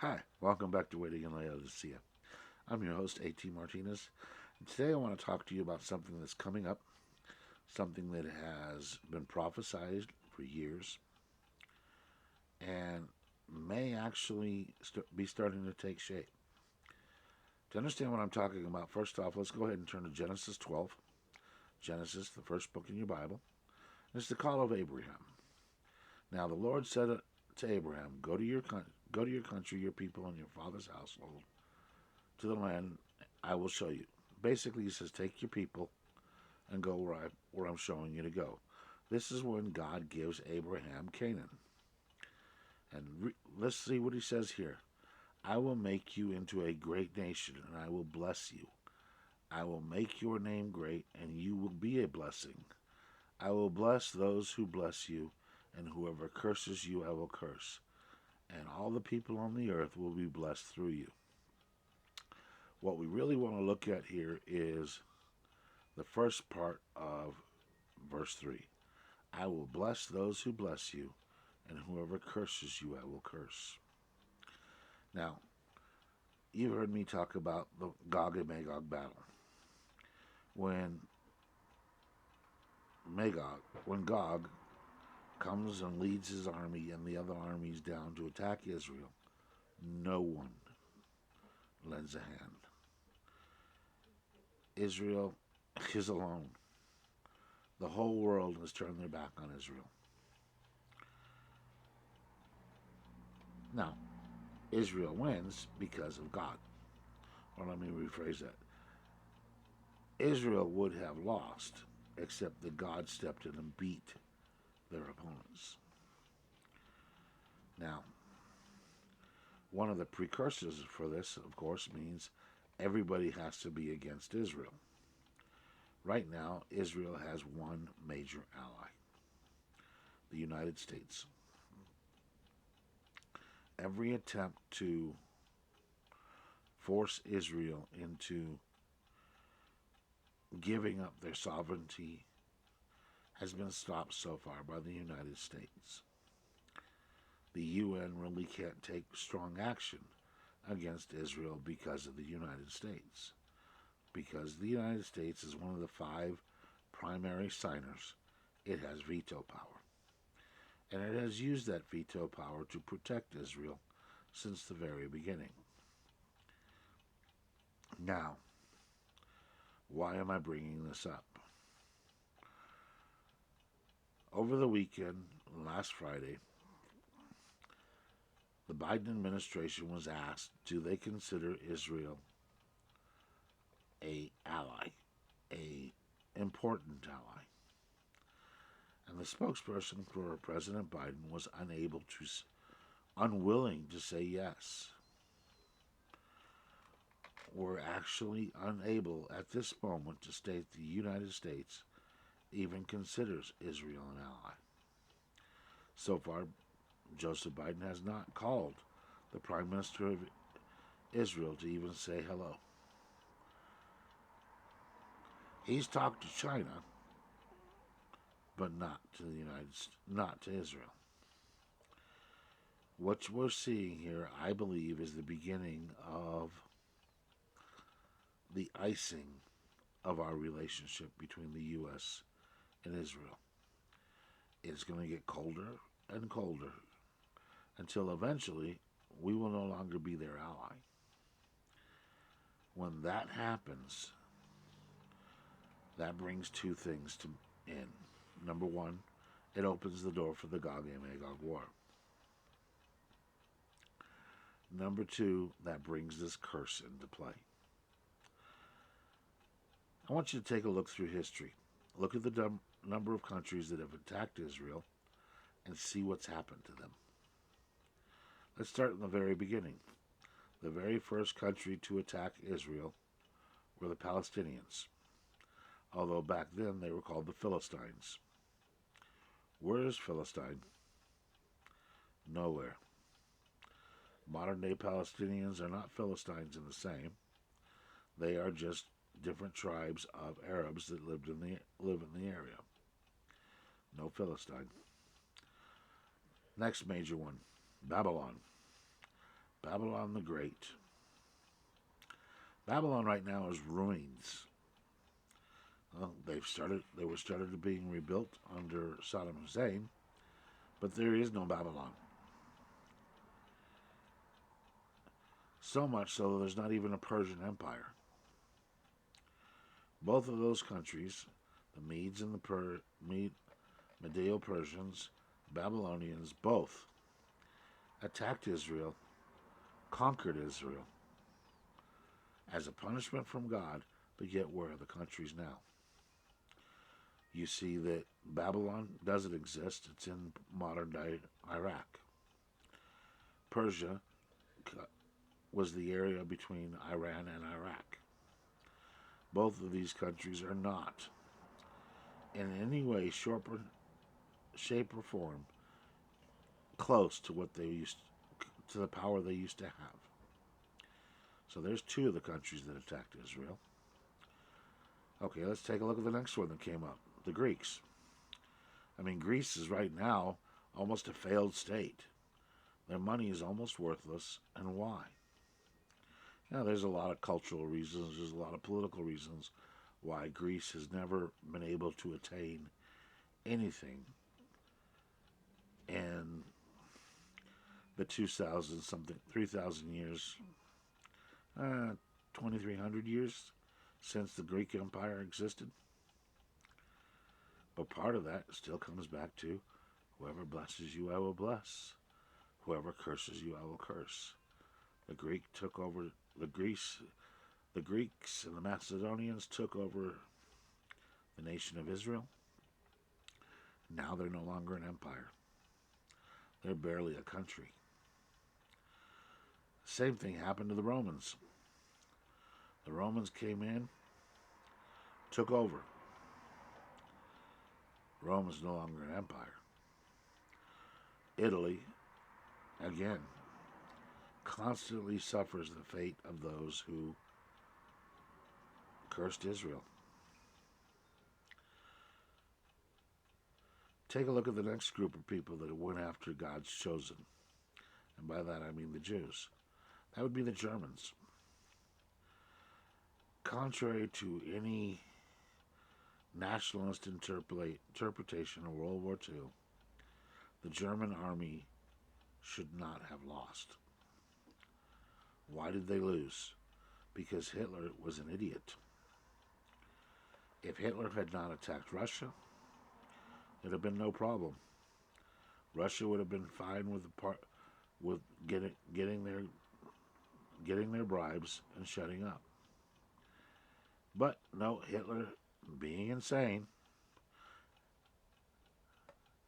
Hi, welcome back to Waiting in Laodicea. I'm your host, A.T. Martinez, and today I want to talk to you about something that's coming up, something that has been prophesied for years and may actually be starting to take shape. To understand what I'm talking about, first off, let's go ahead and turn to Genesis 12. Genesis, the first book in your Bible. It's the call of Abraham. Now the Lord said to Abraham, go to your country, your people, and your father's household, to the land I will show you. Basically, he says, take your people and go where I'm showing you to go. This is when God gives Abraham Canaan. And let's see what he says here. I will make you into a great nation, and I will bless you. I will make your name great, and you will be a blessing. I will bless those who bless you, and whoever curses you, I will curse. And all the people on the earth will be blessed through you. What we really want to look at here is the first part of verse 3. I will bless those who bless you, and whoever curses you, I will curse. Now, you've heard me talk about the Gog and Magog battle. When when Gog comes and leads his army and the other armies down to attack Israel, no one lends a hand. Israel is alone. The whole world has turned their back on Israel. Now, Israel wins because of God. Or let me rephrase that. Israel would have lost, except that God stepped in and beat their opponents. Now, one of the precursors for this, of course, means everybody has to be against Israel. Right now, Israel has one major ally, the United States. Every attempt to force Israel into giving up their sovereignty has been stopped so far by the United States. The UN really can't take strong action against Israel because of the United States. Because the United States is one of the five primary signers, it has veto power. And it has used that veto power to protect Israel since the very beginning. Now, why am I bringing this up? Over the weekend, last Friday, the Biden administration was asked, do they consider Israel a ally, a important ally? And the spokesperson for President Biden was unwilling to say yes. We're actually unable at this moment to state the United States even considers Israel an ally. So far, Joseph Biden has not called the Prime Minister of Israel to even say hello. He's talked to China, but not to Israel. What we're seeing here, I believe, is the beginning of the icing of our relationship between the U.S. and Israel. It's going to get colder and colder until eventually we will no longer be their ally. When that happens, that brings two things in. Number one, it opens the door for the Gog and Magog war. Number two, that brings this curse into play. I want you to take a look through history. Look at the number of countries that have attacked Israel and see what's happened to them. Let's start in the very beginning. The very first country to attack Israel were the Palestinians, although back then they were called the Philistines. Where is Philistine? Nowhere. Modern day Palestinians are not Philistines in the same. They are just different tribes of Arabs that live in the area. No Philistine. Next major one, Babylon. Babylon the Great. Babylon right now is ruins. Well, they were started being rebuilt under Saddam Hussein, but there is no Babylon. So much so that there's not even a Persian Empire. Both of those countries, the Medes and the Medeo-Persians, Babylonians, both attacked Israel, conquered Israel as a punishment from God, but yet where are the countries now? You see that Babylon doesn't exist. It's in modern-day Iraq. Persia was the area between Iran and Iraq. Both of these countries are not, in any way, shape, or form, close to what they to the power they used to have. So there's two of the countries that attacked Israel. Okay, let's take a look at the next one that came up. The Greeks. I mean, Greece is right now almost a failed state. Their money is almost worthless. And why? Now, there's a lot of cultural reasons. There's a lot of political reasons why Greece has never been able to attain anything in the 3,000 years, 2,300 years since the Greek Empire existed. But part of that still comes back to whoever blesses you, I will bless. Whoever curses you, I will curse. The Greeks and the Macedonians took over the nation of Israel. Now they're no longer an empire. They're barely a country. Same thing happened to the Romans. The Romans came in, took over. Rome is no longer an empire. Italy, again, constantly suffers the fate of those who cursed Israel. Take a look at the next group of people that went after God's chosen. And by that I mean the Jews. That would be the Germans. Contrary to any nationalist interpretation of World War II, the German army should not have lost. Why did they lose? Because Hitler was an idiot. If Hitler had not attacked Russia, there'd have been no problem. Russia would have been fine with getting their bribes and shutting up. But no, Hitler, being insane,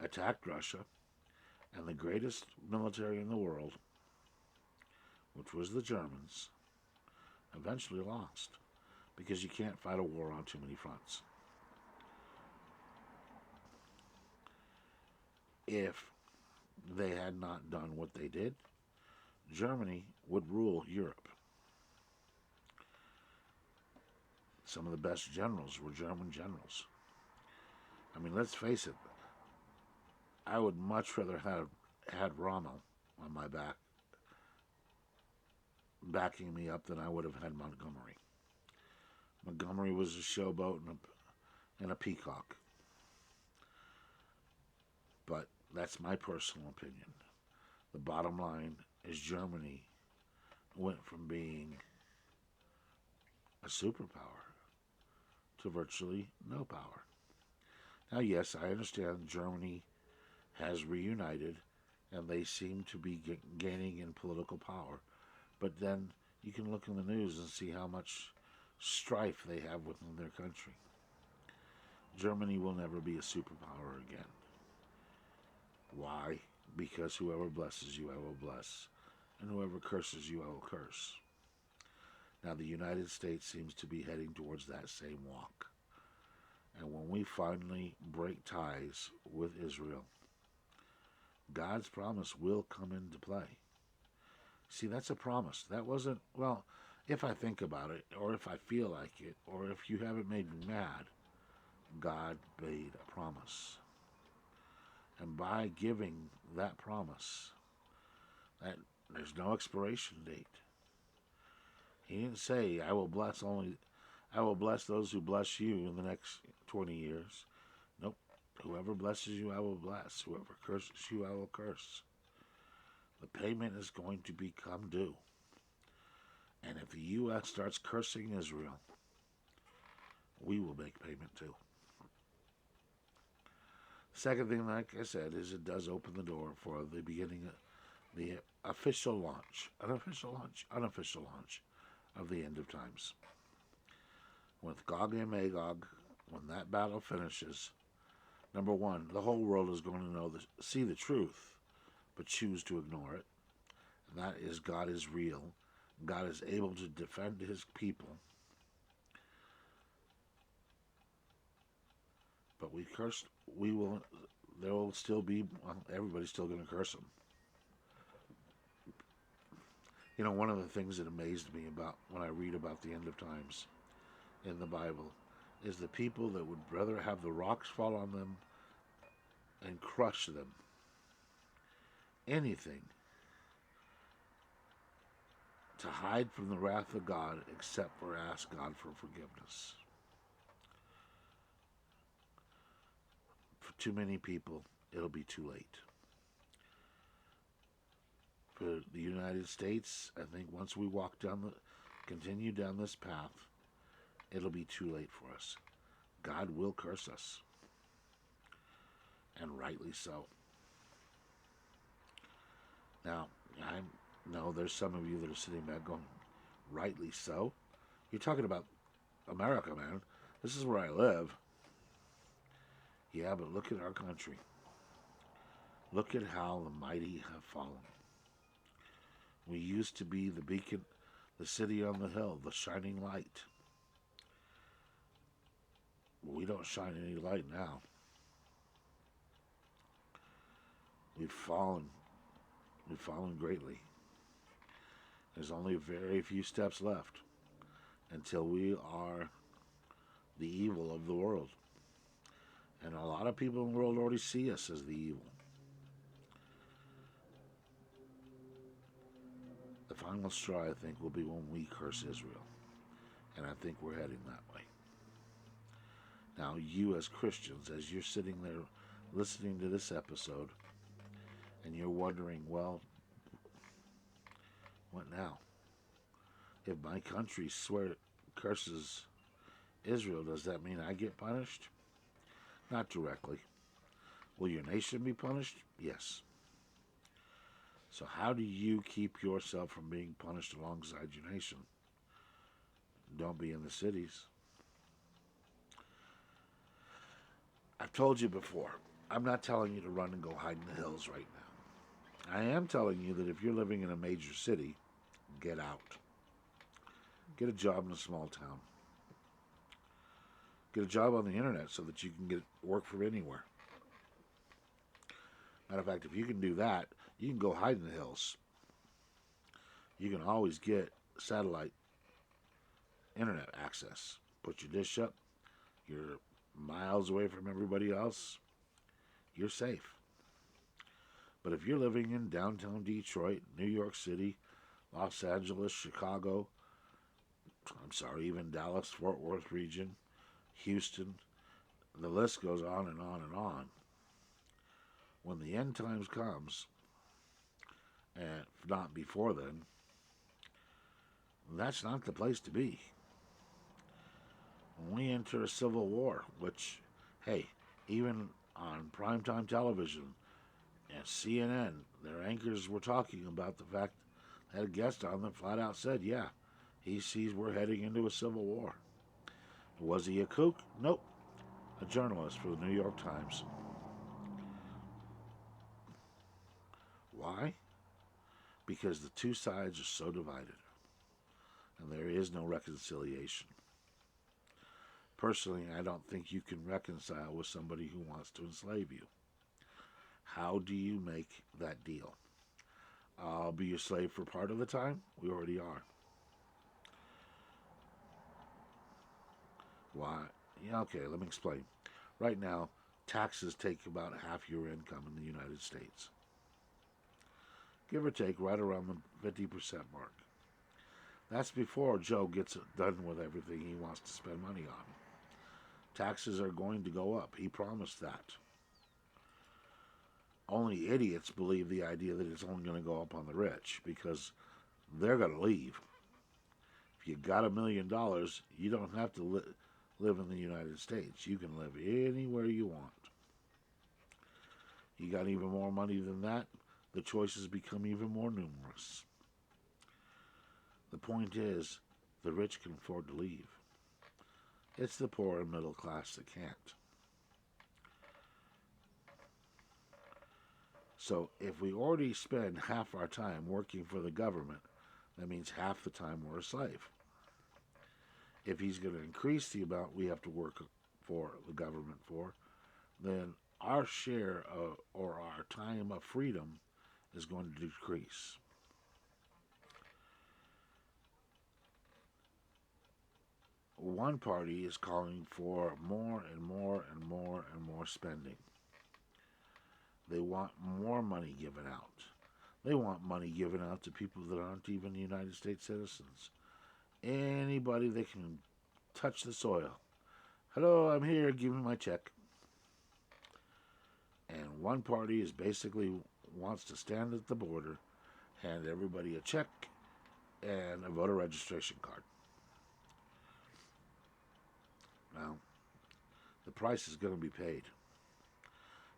attacked Russia, and the greatest military in the world, which was the Germans, eventually lost, because you can't fight a war on too many fronts. If they had not done what they did, Germany would rule Europe. Some of the best generals were German generals. I mean, let's face it, I would much rather have had Rommel on my back, backing me up, than I would have had Montgomery. Montgomery was a showboat and a peacock. But that's my personal opinion. The bottom line is Germany went from being a superpower to virtually no power. Now, yes, I understand Germany has reunited and they seem to be gaining in political power. But then you can look in the news and see how much strife they have within their country. Germany will never be a superpower again. Why? Because whoever blesses you, I will bless. And whoever curses you, I will curse. Now, the United States seems to be heading towards that same walk. And when we finally break ties with Israel, God's promise will come into play. See, that's a promise. That wasn't, well, if I think about it, or if I feel like it, or if you haven't made me mad, God made a promise. And by giving that promise, that There's no expiration date. He didn't say, I will bless those who bless you in the next 20 years. Nope. Whoever blesses you, I will bless. Whoever curses you, I will curse. The payment is going to become due. And if the U.S. starts cursing Israel, we will make payment too. Second thing, like I said, is it does open the door for the beginning, the official launch, unofficial launch of the end of times. With Gog and Magog, when that battle finishes, number one, the whole world is going to see the truth, but choose to ignore it. And that is, God is real. God is able to defend his people. But there will still be, well, everybody's still going to curse him. You know, one of the things that amazed me about when I read about the end of times in the Bible is the people that would rather have the rocks fall on them and crush them. Anything to hide from the wrath of God except for ask God for forgiveness. For too many people, it'll be too late. For the United States, I think once we continue down this path, it'll be too late for us. God will curse us. And rightly so. Now, I know there's some of you that are sitting back going, rightly so? You're talking about America, man. This is where I live. Yeah, but look at our country. Look at how the mighty have fallen. We used to be the beacon, the city on the hill, the shining light. We don't shine any light now. We've fallen. We've fallen greatly. There's only very few steps left until we are the evil of the world. And a lot of people in the world already see us as the evil. The final straw, I think, will be when we curse Israel. And I think we're heading that way. Now, you as Christians, as you're sitting there listening to this episode, and you're wondering, well, what now? If my country curses Israel, does that mean I get punished? Not directly. Will your nation be punished? Yes. So how do you keep yourself from being punished alongside your nation? Don't be in the cities. I've told you before, I'm not telling you to run and go hide in the hills right now. I am telling you that if you're living in a major city, get out. Get a job in a small town. Get a job on the internet so that you can get work from anywhere. Matter of fact, if you can do that, you can go hide in the hills. You can always get satellite internet access. Put your dish up. You're miles away from everybody else. You're safe. But if you're living in downtown Detroit, New York City, Los Angeles, Chicago, even Dallas, Fort Worth region, Houston, the list goes on and on and on. When the end times comes, and if not before then, that's not the place to be. When we enter a civil war, which, hey, even on primetime television and CNN, their anchors were talking about the fact, they had a guest on that flat out said, yeah, he sees we're heading into a civil war. Was he a kook? Nope. A journalist for the New York Times. Why? Because the two sides are so divided, and there is no reconciliation. Personally, I don't think you can reconcile with somebody who wants to enslave you. How do you make that deal? I'll be your slave for part of the time? We already are. Why? Yeah, okay, let me explain. Right now, taxes take about half your income in the United States. give or take right around the 50% mark. That's before Joe gets done with everything he wants to spend money on. Taxes are going to go up. He promised that. Only idiots believe the idea that it's only going to go up on the rich because they're going to leave. If you got $1 million, you don't have to live in the United States. You can live anywhere you want. You got even more money than that, the choices become even more numerous. The point is, the rich can afford to leave. It's the poor and middle class that can't. So if we already spend half our time working for the government, that means half the time we're a slave. If he's going to increase the amount we have to work for the government for, then our share of, or our time of freedom is going to decrease. One party is calling for more and more and more and more spending. They want more money given out. They want money given out to people that aren't even United States citizens. Anybody that can touch the soil. Hello, I'm here, give me my check. And one party is basically wants to stand at the border, hand everybody a check and a voter registration card. Now, the price is going to be paid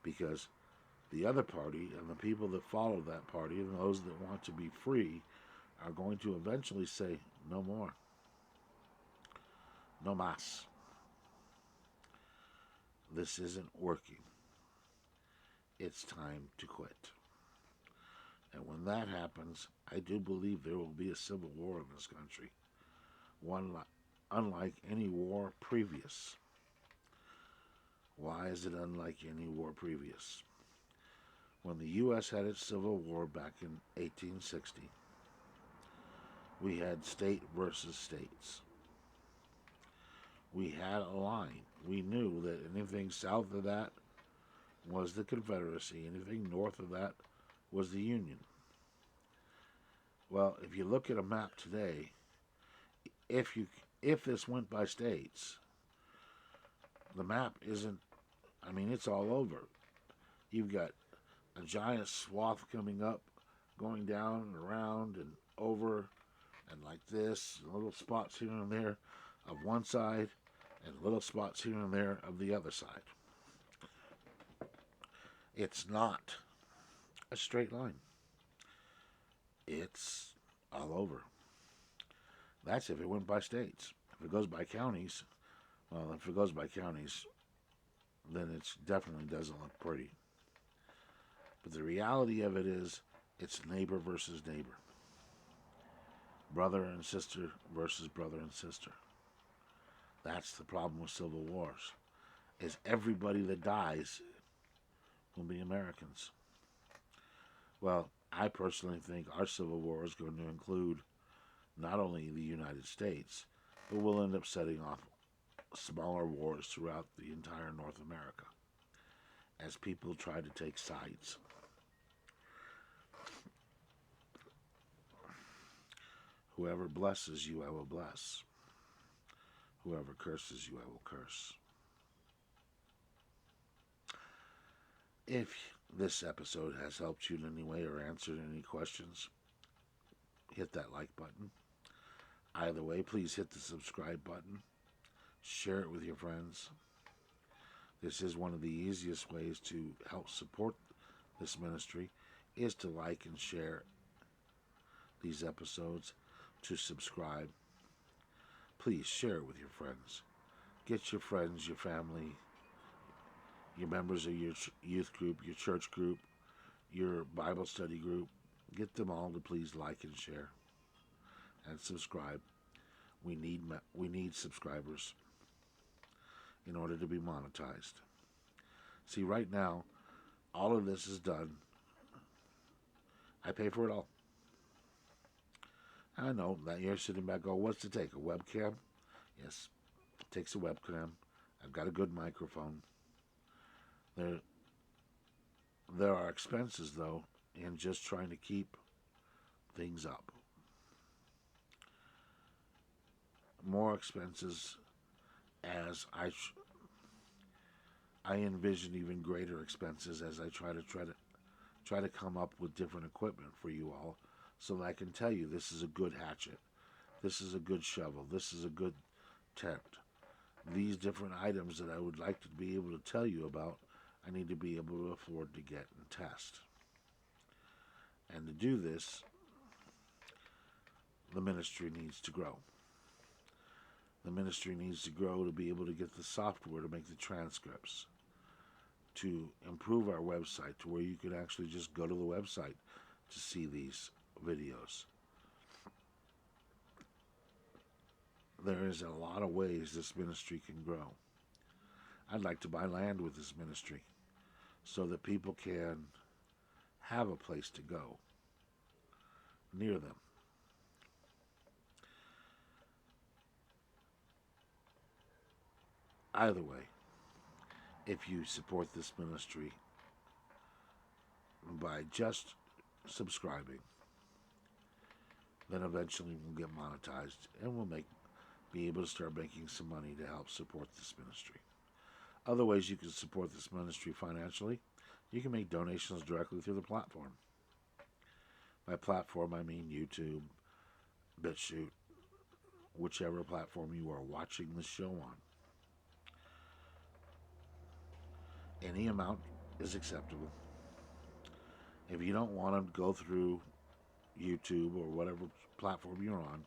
because the other party and the people that follow that party and those that want to be free are going to eventually say, no more. No mas. This isn't working. It's time to quit. And when that happens, I do believe there will be a civil war in this country. One unlike any war previous. Why is it unlike any war previous? When the U.S. had its Civil War back in 1860, we had state versus states. We had a line. We knew that anything south of that was the Confederacy. Anything north of that was the Union. Well, if you look at a map today, if this went by states, the map isn't, it's all over. You've got a giant swath coming up, going down and around and over and like this, little spots here and there of one side and little spots here and there of the other side. It's not a straight line. It's all over. That's if it went by states. If it goes by counties, then it definitely doesn't look pretty. But the reality of it is, it's neighbor versus neighbor. Brother and sister versus brother and sister. That's the problem with civil wars, is everybody that dies will be Americans. Well, I personally think our civil war is going to include not only the United States, but we'll end up setting off smaller wars throughout the entire North America as people try to take sides. Whoever blesses you, I will bless. Whoever curses you, I will curse. If this episode has helped you in any way or answered any questions, hit that like button. Either way, please hit the subscribe button. Share it with your friends. This is one of the easiest ways to help support this ministry, is to like and share these episodes, to subscribe. Please share it with your friends. Get your friends, your family, your members of your youth group, your church group, your Bible study group. Get them all to please like and share and subscribe. We need subscribers in order to be monetized. See, right now, all of this is done. I pay for it all. I know that you're sitting back going, what's it take? A webcam? Yes, it takes a webcam. I've got a good microphone. There are expenses, though, and just trying to keep things up. More expenses as I envision even greater expenses as I try to come up with different equipment for you all, so that I can tell you this is a good hatchet, this is a good shovel, this is a good tent. These different items that I would like to be able to tell you about, I need to be able to afford to get and test. And to do this, the ministry needs to grow. The ministry needs to grow to be able to get the software to make the transcripts, to improve our website to where you can actually just go to the website to see these videos. There is a lot of ways this ministry can grow. I'd like to buy land with this ministry so that people can have a place to go near them. Either way, if you support this ministry by just subscribing, then eventually we'll get monetized and we'll be able to start making some money to help support this ministry. Other ways you can support this ministry financially, you can make donations directly through the platform. By platform, I mean YouTube, BitChute, whichever platform you are watching the show on. Any amount is acceptable. If you don't want to go through YouTube or whatever platform you're on,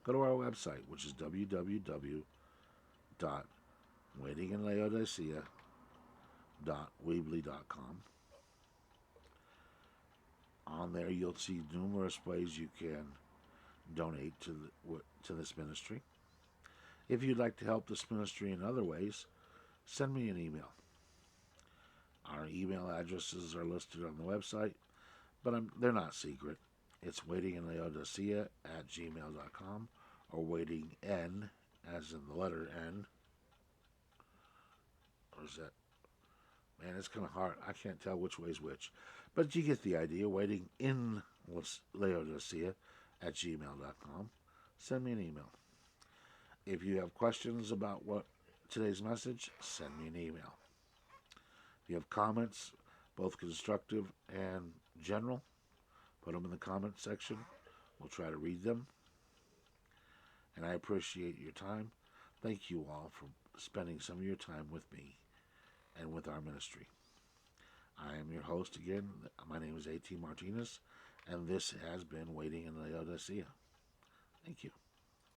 go to our website, which is www.waitinginlaodicea.weebly.com. On there, you'll see numerous ways you can donate to this ministry. If you'd like to help this ministry in other ways, send me an email. Our email addresses are listed on the website, but they're not secret. It's waitinginlaodicea@gmail.com or waiting as in the letter N. Or is that? Man, it's kind of hard. I can't tell which way's which. But you get the idea. Waiting in Laodicea@gmail.com. Send me an email. If you have questions about today's message, send me an email. If you have comments, both constructive and general, put them in the comment section. We'll try to read them. And I appreciate your time. Thank you all for spending some of your time with me and with our ministry. I am your host again. My name is A.T. Martinez, and this has been Waiting in Laodicea. Thank you.